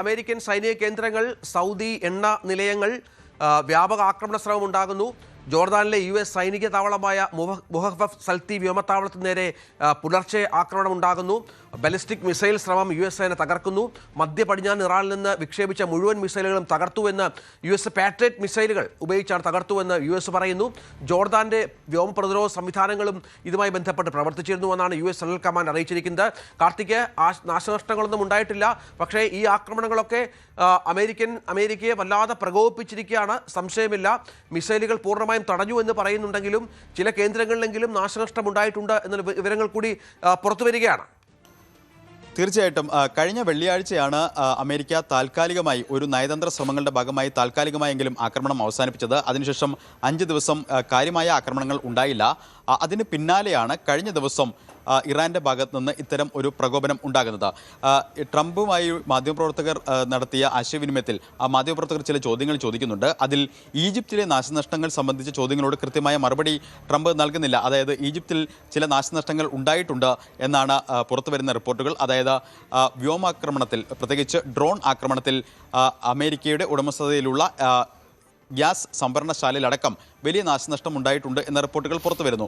American സൈനിക കേന്ദ്രങ്ങൾ, Saudi എണ്ണ നിലയങ്ങൾ, വ്യാപക ആക്രമണ ശ്രമം ഉണ്ടാകുന്നു. ജോർദാനിലെ US സൈനിക താവളമായ മുഹഫഫ് സൽത്തി വ്യോമത്താവളത്തിന് നേരെ പുലർച്ചെ ആക്രമണം ഉണ്ടാകുന്നു. ബാലിസ്റ്റിക് മിസൈൽ ശ്രമം US സേന തകർക്കുന്നു. മധ്യ പടിഞ്ഞാറൻ ഇറാനിൽ നിന്ന് വിക്ഷേപിച്ച മുഴുവൻ മിസൈലുകളും തകർത്തുവെന്ന് US പാട്രിയറ്റ് മിസൈലുകൾ ഉപയോഗിച്ചാണ് തകർത്തുവെന്ന് US പറയുന്നു. ജോർദാന്റെ വ്യോമ പ്രതിരോധ സംവിധാനങ്ങളും ഇതുമായി ബന്ധപ്പെട്ട് പ്രവർത്തിച്ചിരുന്നുവെന്നാണ് US സെൻട്രൽ കമാൻഡ് അറിയിച്ചിരിക്കുന്നത്. കാർത്തിക്, നാശനഷ്ടങ്ങളൊന്നും ഉണ്ടായിട്ടില്ല. പക്ഷേ ഈ ആക്രമണങ്ങളൊക്കെ അമേരിക്കയെ വല്ലാതെ പ്രകോപിപ്പിച്ചിരിക്കുകയാണ്, സംശയമില്ല. മിസൈലുകൾ പൂർണ്ണമായും തടഞ്ഞു എന്ന് പറയുന്നുണ്ടെങ്കിലും ചില കേന്ദ്രങ്ങളിലെങ്കിലും നാശനഷ്ടം ഉണ്ടായിട്ടുണ്ട് എന്ന വിവരങ്ങൾ കൂടി പുറത്തു വരികയാണ്. തീർച്ചയായിട്ടും കഴിഞ്ഞ വെള്ളിയാഴ്ചയാണ് അമേരിക്ക താൽക്കാലികമായി ഒരു നയതന്ത്ര ശ്രമങ്ങളുടെ ഭാഗമായി താൽക്കാലികമായെങ്കിലും ആക്രമണം അവസാനിപ്പിച്ചത്. അതിനുശേഷം 5 ദിവസം കാര്യമായ ആക്രമണങ്ങൾ ഉണ്ടായില്ല. അതിന് പിന്നാലെയാണ് കഴിഞ്ഞ ദിവസം ഇറാന്റെ ഭാഗത്ത് നിന്ന് ഇത്തരം ഒരു പ്രകോപനം ഉണ്ടാകുന്നത്. ട്രംപുമായി മാധ്യമപ്രവർത്തകർ നടത്തിയ ആശയവിനിമയത്തിൽ മാധ്യമപ്രവർത്തകർ ചില ചോദ്യങ്ങൾ ചോദിക്കുന്നുണ്ട്. അതിൽ ഈജിപ്തിലെ നാശനഷ്ടങ്ങൾ സംബന്ധിച്ച ചോദ്യങ്ങളോട് കൃത്യമായ മറുപടി ട്രംപ് നൽകുന്നില്ല. അതായത് ഈജിപ്തിൽ ചില നാശനഷ്ടങ്ങൾ ഉണ്ടായിട്ടുണ്ട് എന്നാണ് പുറത്തുവരുന്ന റിപ്പോർട്ടുകൾ. അതായത് വ്യോമാക്രമണത്തിൽ, പ്രത്യേകിച്ച് ഡ്രോൺ ആക്രമണത്തിൽ അമേരിക്കയുടെ ഉടമസ്ഥതയിലുള്ള ഗ്യാസ് സംഭരണശാലയിലടക്കം വലിയ നാശനഷ്ടം ഉണ്ടായിട്ടുണ്ട് എന്ന റിപ്പോർട്ടുകൾ പുറത്തു വരുന്നു.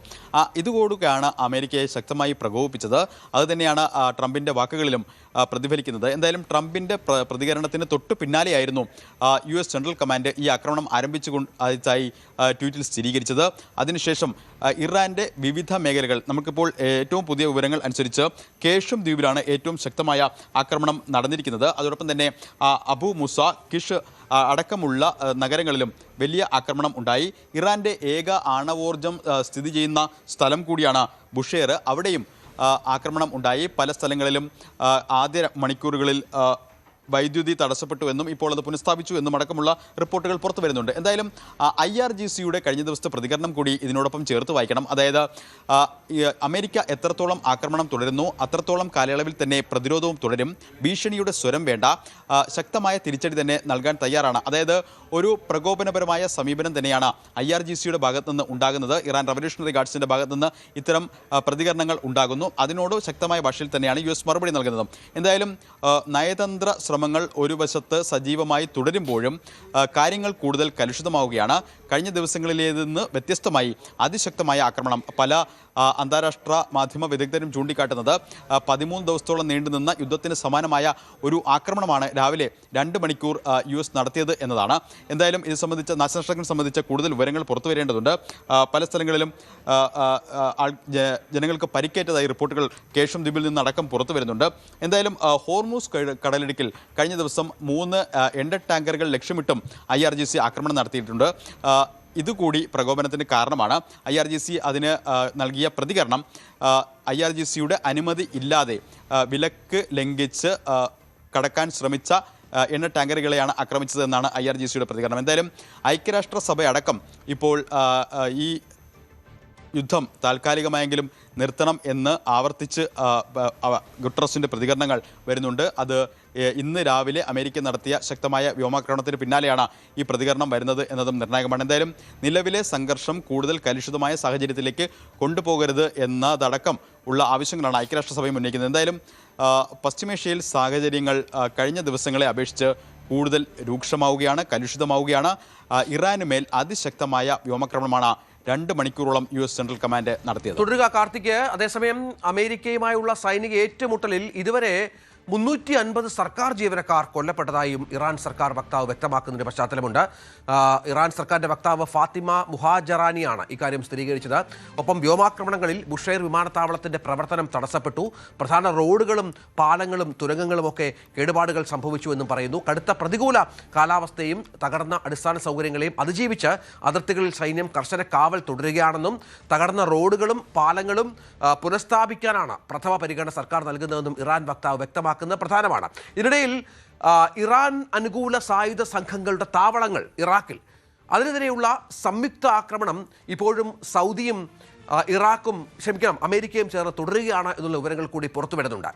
ഇതുകൂടിയാണ് അമേരിക്കയെ ശക്തമായി പ്രകോപിപ്പിച്ചത്. അതുതന്നെയാണ് ട്രംപിൻ്റെ വാക്കുകളിലും പ്രതിഫലിക്കുന്നത്. എന്തായാലും ട്രംപിൻ്റെ പ്രതികരണത്തിന് തൊട്ടു പിന്നാലെയായിരുന്നു US സെൻട്രൽ കമാൻഡ് ഈ ആക്രമണം ആരംഭിച്ചതായി ട്വീറ്റിൽ സ്ഥിരീകരിച്ചത്. അതിനുശേഷം ഇറാൻ്റെ വിവിധ മേഖലകൾ, നമുക്കിപ്പോൾ ഏറ്റവും പുതിയ വിവരങ്ങൾ അനുസരിച്ച് കേഷും ദ്വീപിലാണ് ഏറ്റവും ശക്തമായ ആക്രമണം നടന്നിരിക്കുന്നത്. അതോടൊപ്പം തന്നെ അബു മുസ, കിഷ് അടക്കമുള്ള നഗരങ്ങളിലും വലിയ ആക്രമണം ഉണ്ടായി. ഇറാൻ്റെ ഏക ആണവോർജം സ്ഥിതി ചെയ്യുന്ന സ്ഥലം കൂടിയാണ് ബുഷേർ. അവിടെയും ആക്രമണം ഉണ്ടായി. പല സ്ഥലങ്ങളിലും ആദ്യ മണിക്കൂറുകളിൽ വൈദ്യുതി തടസ്സപ്പെട്ടു എന്നും ഇപ്പോൾ അത് പുനഃസ്ഥാപിച്ചു എന്നും അടക്കമുള്ള റിപ്പോർട്ടുകൾ പുറത്തു വരുന്നുണ്ട്. എന്തായാലും IRGCയുടെ കഴിഞ്ഞ ദിവസത്തെ പ്രതികരണം കൂടി ഇതിനോടൊപ്പം ചേർത്ത് വായിക്കണം. അതായത് അമേരിക്ക എത്രത്തോളം ആക്രമണം തുടരുന്നു അത്രത്തോളം കാലയളവിൽ തന്നെ പ്രതിരോധവും തുടരും. ഭീഷണിയുടെ സ്വരം വേണ്ട, ശക്തമായ തിരിച്ചടി തന്നെ നൽകാൻ തയ്യാറാണ്. അതായത് ഒരു പ്രകോപനപരമായ സമീപനം തന്നെയാണ് IRGCയുടെ ഭാഗത്തു നിന്ന് ഉണ്ടാകുന്നത്. ഇറാൻ റവല്യൂഷണറി ഗാർഡ്സിൻ്റെ ഭാഗത്തു നിന്ന് ഇത്തരം പ്രതികരണങ്ങൾ ഉണ്ടാകുന്നു. അതിനോട് ശക്തമായ ഭാഷയിൽ തന്നെയാണ് US മറുപടി നൽകുന്നത്. എന്തായാലും നയതന്ത്ര ശ്രമങ്ങൾ ഒരു വശത്ത് സജീവമായി തുടരുമ്പോഴും കാര്യങ്ങൾ കൂടുതൽ കലുഷിതമാവുകയാണ്. കഴിഞ്ഞ ദിവസങ്ങളിലേതെന്ന് വ്യത്യസ്തമായി അതിശക്തമായ ആക്രമണം പല അന്താരാഷ്ട്ര മാധ്യമ വിദഗ്ധരും ചൂണ്ടിക്കാട്ടുന്നത് 13 ദിവസത്തോളം നീണ്ടുനിന്ന യുദ്ധത്തിന് സമാനമായ ഒരു ആക്രമണമാണ് രാവിലെ 2 മണിക്കൂർ US നടത്തിയത് എന്നതാണ്. എന്തായാലും ഇത് സംബന്ധിച്ച നാശനഷ്ടങ്ങൾ സംബന്ധിച്ച കൂടുതൽ വിവരങ്ങൾ പുറത്തു വരേണ്ടതുണ്ട്. പല സ്ഥലങ്ങളിലും ജനങ്ങൾക്ക് പരിക്കേറ്റതായി റിപ്പോർട്ടുകൾ കേഷം ദ്വീപിൽ നിന്നടക്കം പുറത്തു വരുന്നുണ്ട്. എന്തായാലും ഹോർമൂസ് കടലിടുക്കിൽ കഴിഞ്ഞ ദിവസം 3 എണ്ണ ടാങ്കറുകൾ ലക്ഷ്യമിട്ടും IRGC ആക്രമണം നടത്തിയിട്ടുണ്ട്. ഇതുകൂടി പ്രകോപനത്തിന് കാരണമാണ്. IRGC അതിന് നൽകിയ പ്രതികരണം IRGCയുടെ അനുമതി ഇല്ലാതെ വിലക്ക് ലംഘിച്ച് കടക്കാൻ ശ്രമിച്ച എണ്ണ ടാങ്കറുകളെയാണ് ആക്രമിച്ചതെന്നാണ് IRGCയുടെ പ്രതികരണം. എന്തായാലും ഐക്യരാഷ്ട്രസഭ അടക്കം ഇപ്പോൾ ഈ യുദ്ധം താൽക്കാലികമായെങ്കിലും നിർത്തണം എന്ന് ആവർത്തിച്ച് ഗുട്ടറസിൻ്റെ പ്രതികരണങ്ങൾ വരുന്നുണ്ട്. അത് ഇന്ന് രാവിലെ അമേരിക്ക നടത്തിയ ശക്തമായ വ്യോമാക്രമണത്തിന് പിന്നാലെയാണ് ഈ പ്രതികരണം വരുന്നത് എന്നതും നിർണായകമാണ്. എന്തായാലും നിലവിലെ സംഘർഷം കൂടുതൽ കലുഷിതമായ സാഹചര്യത്തിലേക്ക് കൊണ്ടുപോകരുത് എന്നതടക്കം ഉള്ള ആവശ്യങ്ങളാണ് ഐക്യരാഷ്ട്രസഭയും ഉന്നയിക്കുന്നത്. എന്തായാലും പശ്ചിമേഷ്യയിൽ സാഹചര്യങ്ങൾ കഴിഞ്ഞ ദിവസങ്ങളെ അപേക്ഷിച്ച് കൂടുതൽ രൂക്ഷമാവുകയാണ്, കലുഷിതമാവുകയാണ്. ഇറാന് മേൽ അതിശക്തമായ വ്യോമാക്രമണമാണ് 2 മണിക്കൂറോളം US സെൻട്രൽ കമാൻഡ് നടത്തിയത്. തുടരുക കാർത്തിക്. അതേസമയം അമേരിക്കയുമായുള്ള സൈനിക ഏറ്റുമുട്ടലിൽ ഇതുവരെ 350 സർക്കാർ ജീവനക്കാർ കൊല്ലപ്പെട്ടതായും ഇറാൻ സർക്കാർ വക്താവ് വ്യക്തമാക്കുന്നതിന് പശ്ചാത്തലമുണ്ട്. ഇറാൻ സർക്കാരിന്റെ വക്താവ് ഫാത്തിമ മുഹാജറാനിയാണ് ഇക്കാര്യം സ്ഥിരീകരിച്ചത്. ഒപ്പം വ്യോമാക്രമണങ്ങളിൽ ബുഷൈർ വിമാനത്താവളത്തിന്റെ പ്രവർത്തനം തടസ്സപ്പെട്ടു. പ്രധാന റോഡുകളും പാലങ്ങളും തുരങ്കങ്ങളുമൊക്കെ കേടുപാടുകൾ സംഭവിച്ചുവെന്നും പറയുന്നു. കടുത്ത പ്രതികൂല കാലാവസ്ഥയും തകർന്ന അടിസ്ഥാന സൗകര്യങ്ങളെയും അതിജീവിച്ച് അതിർത്തികളിൽ സൈന്യം കർശന കാവൽ തുടരുകയാണെന്നും തകർന്ന റോഡുകളും പാലങ്ങളും പുനഃസ്ഥാപിക്കാനാണ് പ്രഥമ പരിഗണന സർക്കാർ നൽകുന്നതെന്നും ഇറാൻ വക്താവ് വ്യക്തമാക്കുന്നത് പ്രധാനമാണ്. ഇതിനിടയിൽ ഇറാൻ അനുകൂല സായുധ സംഘങ്ങളുടെ താവളങ്ങൾ ഇറാഖിൽ, അതിനെതിരെയുള്ള സംയുക്ത ആക്രമണം ഇപ്പോഴും സൗദിയും അമേരിക്കയും ചേർന്ന് തുടരുകയാണ് എന്നുള്ള വിവരങ്ങൾ കൂടി പുറത്തു വരുന്നുണ്ട്.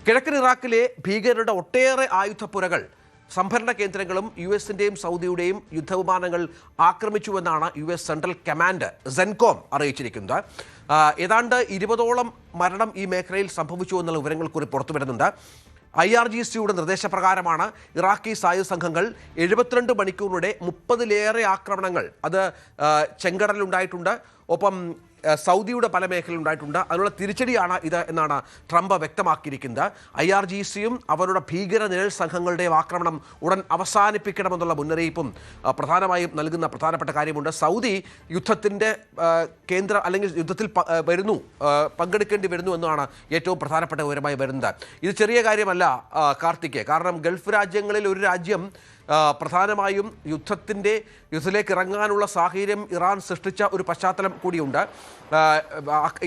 കിഴക്കൻ ഇറാഖിലെ ഭീകരരുടെ ഒട്ടേറെ ആയുധപ്പുരകൾ, സംഭരണ കേന്ദ്രങ്ങളും US-ന്റെയും സൗദിയുടെയും യുദ്ധവിമാനങ്ങൾ ആക്രമിച്ചുവെന്നാണ് US സെൻട്രൽ കമാൻഡ് സെൻകോം അറിയിച്ചിരിക്കുന്നത്. ഏതാണ്ട് 20ഓളം മരണം ഈ മേഖലയിൽ സംഭവിച്ചു എന്നുള്ള വിവരങ്ങൾ കൂടി പുറത്തു വരുന്നുണ്ട്. IRGCയുടെ നിർദ്ദേശപ്രകാരമാണ് ഇറാഖി സായുധ സംഘങ്ങൾ 72 മണിക്കൂറിനിടെ 30-ലേറെ ആക്രമണങ്ങൾ അത് ചെങ്കടലിലുണ്ടായിട്ടുണ്ട്, ഒപ്പം സൗദിയുടെ പല മേഖലയിലുണ്ടായിട്ടുണ്ട്. അതിനുള്ള തിരിച്ചടിയാണ് ഇത് എന്നാണ് ട്രംപ് വ്യക്തമാക്കിയിരിക്കുന്നത്. IRGCയും അവരുടെ ഭീകര നിഴൽ സംഘങ്ങളുടെയും ആക്രമണം ഉടൻ അവസാനിപ്പിക്കണമെന്നുള്ള മുന്നറിയിപ്പും പ്രധാനമായും നൽകുന്ന പ്രധാനപ്പെട്ട കാര്യമുണ്ട്. സൗദി യുദ്ധത്തിൻ്റെ കേന്ദ്ര അല്ലെങ്കിൽ യുദ്ധത്തിൽ പങ്കെടുക്കേണ്ടി വരുന്നു എന്നാണ് ഏറ്റവും പ്രധാനപ്പെട്ട വിവരമായി വരുന്നത്. ഇത് ചെറിയ കാര്യമല്ല കാർത്തിക്, കാരണം ഗൾഫ് രാജ്യങ്ങളിൽ ഒരു രാജ്യം പ്രധാനമായും യുദ്ധത്തിലേക്ക് ഇറങ്ങാനുള്ള സാഹചര്യം ഇറാൻ സൃഷ്ടിച്ച ഒരു പശ്ചാത്തലം കൂടിയുണ്ട്.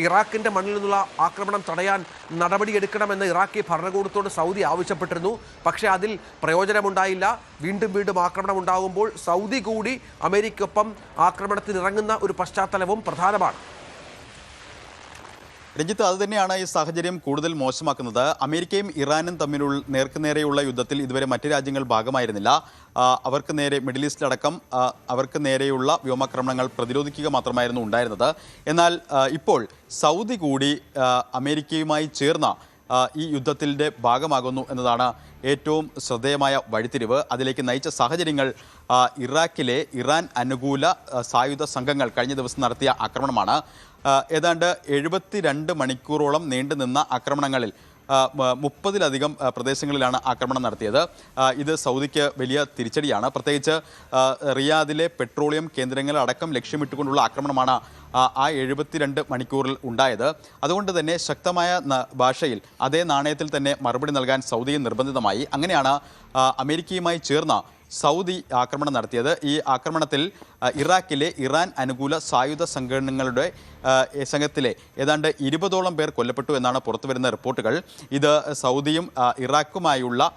ഇറാഖിൻ്റെ മണ്ണിൽ നിന്നുള്ള ആക്രമണം തടയാൻ നടപടിയെടുക്കണമെന്ന് ഇറാഖി ഭരണകൂടത്തോട് സൗദി ആവശ്യപ്പെട്ടിരുന്നു. പക്ഷേ അതിൽ പ്രയോജനമുണ്ടായില്ല. വീണ്ടും ആക്രമണം ഉണ്ടാകുമ്പോൾ സൗദി കൂടി അമേരിക്കയ്ക്കൊപ്പം ആക്രമണത്തിന് ഇറങ്ങുന്ന ഒരു പശ്ചാത്തലവും പ്രധാനമാണ്. രഞ്ജിത്ത്, അതുതന്നെയാണ് ഈ സാഹചര്യം കൂടുതൽ മോശമാക്കുന്നത്. അമേരിക്കയും ഇറാനും തമ്മിലുള്ള നേർക്കുനേരെയുള്ള യുദ്ധത്തിൽ ഇതുവരെ മറ്റ് രാജ്യങ്ങൾ ഭാഗമായിരുന്നില്ല. അവർക്ക് നേരെ മിഡിൽ ഈസ്റ്റിലടക്കം അവർക്ക് നേരെയുള്ള വ്യോമാക്രമണങ്ങൾ പ്രതിരോധിക്കുക മാത്രമായിരുന്നു ഉണ്ടായിരുന്നത്. എന്നാൽ ഇപ്പോൾ സൗദി കൂടി അമേരിക്കയുമായി ചേർന്ന ഈ യുദ്ധത്തിൻ്റെ ഭാഗമാകുന്നു എന്നതാണ് ഏറ്റവും ശ്രദ്ധേയമായ വഴിത്തിരിവ്. അതിലേക്ക് നയിച്ച സാഹചര്യങ്ങൾ ഇറാഖിലെ ഇറാൻ അനുകൂല സായുധ സംഘങ്ങൾ കഴിഞ്ഞ ദിവസം നടത്തിയ ആക്രമണമാണ്. ഏതാണ്ട് 72 മണിക്കൂറോളം നീണ്ടുനിന്ന ആക്രമണങ്ങളിൽ 30-ലധികം പ്രദേശങ്ങളിലാണ് ആക്രമണം നടത്തിയത്. ഇത് സൗദിക്ക് വലിയ തിരിച്ചടിയാണ്. പ്രത്യേകിച്ച് റിയാദിലെ പെട്രോളിയം കേന്ദ്രങ്ങളടക്കം ലക്ഷ്യമിട്ടുകൊണ്ടുള്ള ആക്രമണമാണ് ആ 72 മണിക്കൂറിൽ ഉണ്ടായത്. അതുകൊണ്ട് തന്നെ ശക്തമായ ഭാഷയിൽ അതേ നാണയത്തിൽ തന്നെ മറുപടി നൽകാൻ സൗദിയെ നിർബന്ധിതമായി. അങ്ങനെയാണ് അമേരിക്കയുമായി ചേർന്ന സൗദി ആക്രമണം നടത്തിയത്. ഈ ആക്രമണത്തിൽ ഇറാഖിലെ ഇറാൻ അനുകൂല സായുധ സംഘത്തിലെ ഏതാണ്ട് 20ഓളം പേർ കൊല്ലപ്പെട്ടു എന്നാണ് പുറത്തുവരുന്ന റിപ്പോർട്ടുകൾ. ഇത് സൗദിയും ഇറാഖുമായുള്ള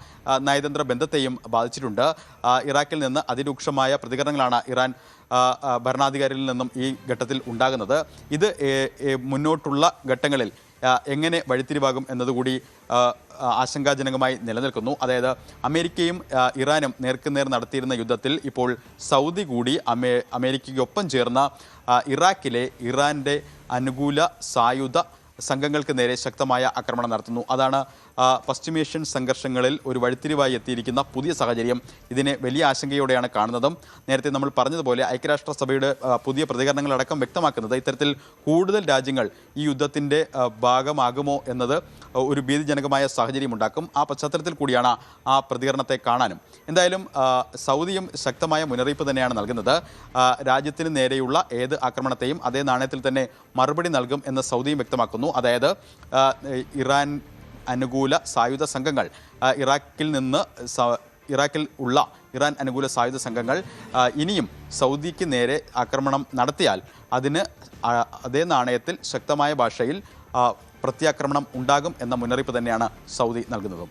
നയതന്ത്ര ബന്ധത്തെയും ബാധിച്ചിട്ടുണ്ട്. ഇറാഖിൽ നിന്ന് അതിരൂക്ഷമായ പ്രതികരണങ്ങളാണ് ഇറാൻ ഭരണാധികാരികളിൽ നിന്നും ഈ ഘട്ടത്തിൽ ഉണ്ടാകുന്നത്. ഇത് മുന്നോട്ടുള്ള ഘട്ടങ്ങളിൽ എങ്ങനെ വഴിത്തിരിവാകും എന്നതുകൂടി ആശങ്കാജനകമായി നിലനിൽക്കുന്നു. അതായത് അമേരിക്കയും ഇറാനും നേർക്കുനേർ നടത്തിയിരുന്ന യുദ്ധത്തിൽ ഇപ്പോൾ സൗദി കൂടി അമേരിക്കയ്ക്കൊപ്പം ചേർന്ന ഇറാഖിലെ ഇറാൻ്റെ അനുകൂല സായുധ സംഘങ്ങൾക്ക് നേരെ ശക്തമായ ആക്രമണം നടത്തുന്നു. അതാണ് പശ്ചിമേഷ്യൻ സംഘർഷങ്ങളിൽ ഒരു വഴിത്തിരിവായി എത്തിയിരിക്കുന്ന പുതിയ സാഹചര്യം. ഇതിനെ വലിയ ആശങ്കയോടെയാണ് കാണുന്നതും. നേരത്തെ നമ്മൾ പറഞ്ഞതുപോലെ ഐക്യരാഷ്ട്രസഭയുടെ പുതിയ പ്രതികരണങ്ങളടക്കം വ്യക്തമാക്കുന്നത് ഇത്തരത്തിൽ കൂടുതൽ രാജ്യങ്ങൾ ഈ യുദ്ധത്തിൻ്റെ ഭാഗമാകുമോ എന്നത് ഒരു ഭീതിജനകമായ സാഹചര്യം ഉണ്ടാക്കും. ആ പശ്ചാത്തലത്തിൽ കൂടിയാണ് ആ പ്രതികരണത്തെ കാണാനും. എന്തായാലും സൗദിയും ശക്തമായ മുന്നറിയിപ്പ് തന്നെയാണ് നൽകുന്നത്. രാജ്യത്തിന് നേരെയുള്ള ഏത് ആക്രമണത്തെയും അതേ നാണയത്തിൽ തന്നെ മറുപടി നൽകും എന്ന് സൗദിയും വ്യക്തമാക്കുന്നു. അതായത് ഇറാൻ അനുകൂല സായുധ സംഘങ്ങൾ ഇറാഖിൽ ഉള്ള ഇറാൻ അനുകൂല സായുധ സംഘങ്ങൾ ഇനിയും സൗദിക്ക് നേരെ ആക്രമണം നടത്തിയാൽ അതിന് അതേ നാണയത്തിൽ ശക്തമായ ഭാഷയിൽ പ്രത്യാക്രമണം ഉണ്ടാകും എന്ന മുന്നറിയിപ്പ് തന്നെയാണ് സൗദി നൽകുന്നതും.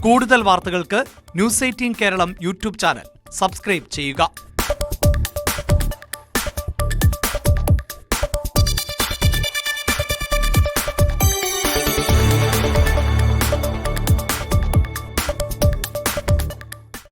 കൂടുതൽ വാർത്തകൾക്ക് News 18 Keralam YouTube channel subscribe ചെയ്യുക.